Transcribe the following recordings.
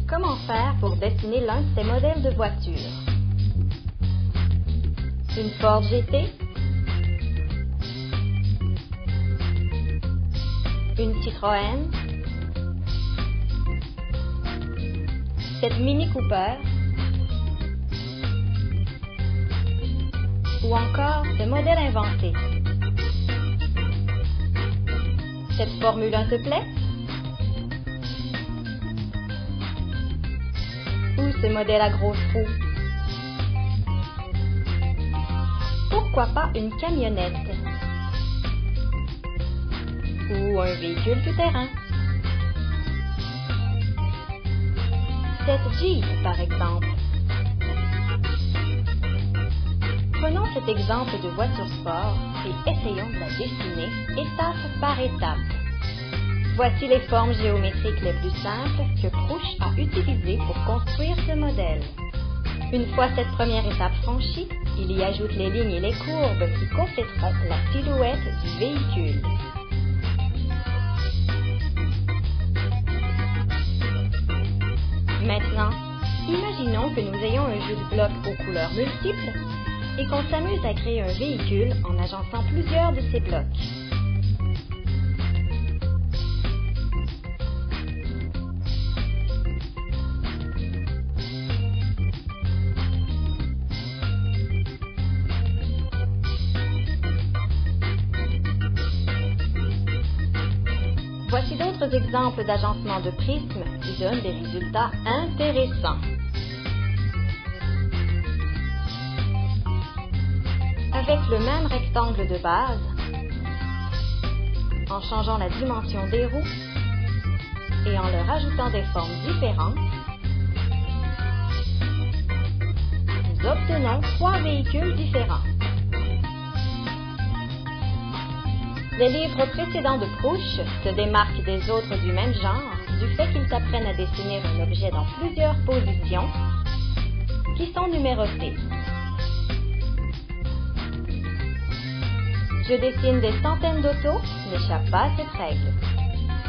Comment faire pour dessiner l'un de ces modèles de voiture? Une Ford GT? Une Citroën? Cette Mini Cooper? Ou encore ce modèle inventé? Cette Formule 1 te plaît? Ou ce modèle à gros trous? Pourquoi pas une camionnette? Ou un véhicule tout-terrain? Cette Jeep, par exemple. Prenons cet exemple de voiture sport et essayons de la dessiner étape par étape. Voici les formes géométriques les plus simples que Proush a utilisées pour construire ce modèle. Une fois cette première étape franchie, il y ajoute les lignes et les courbes qui compléteront la silhouette du véhicule. Maintenant, imaginons que nous ayons un jeu de blocs aux couleurs multiples et qu'on s'amuse à créer un véhicule en agençant plusieurs de ces blocs. Voici d'autres exemples d'agencement de prismes qui donnent des résultats intéressants. Avec le même rectangle de base, en changeant la dimension des roues et en leur ajoutant des formes différentes, nous obtenons 3 véhicules différents. Les livres précédents de Proush se démarquent des autres du même genre du fait qu'ils t'apprennent à dessiner un objet dans plusieurs positions qui sont numérotées. Je dessine des centaines d'autos, n'échappe pas à cette règle.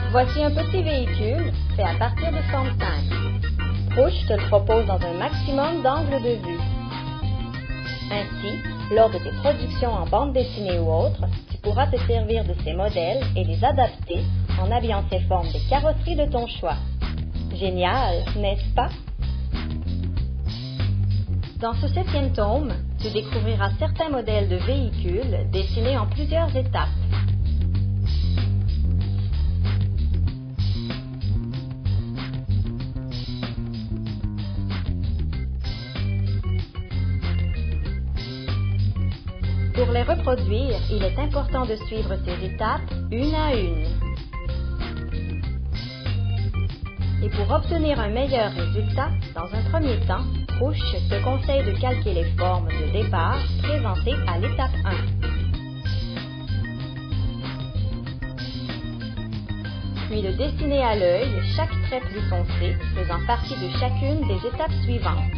Voici un petit véhicule fait à partir de formes simples. Proush te le propose dans un maximum d'angles de vue. Ainsi, lors de tes productions en bande dessinée ou autres, tu pourras te servir de ces modèles et les adapter en habillant ces formes des carrosseries de ton choix. Génial, n'est-ce pas? Dans ce 7e tome, tu découvriras certains modèles de véhicules dessinés en plusieurs étapes. Pour les reproduire, il est important de suivre ces étapes une à une. Et pour obtenir un meilleur résultat, dans un premier temps, Proush te conseille de calquer les formes de départ présentées à l'étape 1. Puis de dessiner à l'œil chaque trait plus foncé faisant partie de chacune des étapes suivantes.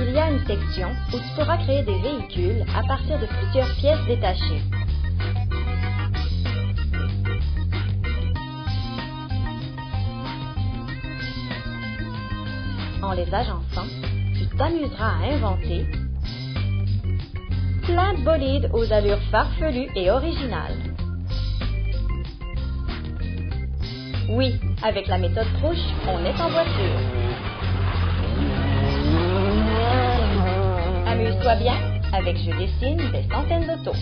Il y a une section où tu pourras créer des véhicules à partir de plusieurs pièces détachées. En les agençant, tu t'amuseras à inventer plein de bolides aux allures farfelues et originales. Oui, avec la méthode Proush, on est en voiture. Amuse-toi bien avec Je dessine des centaines d'autos.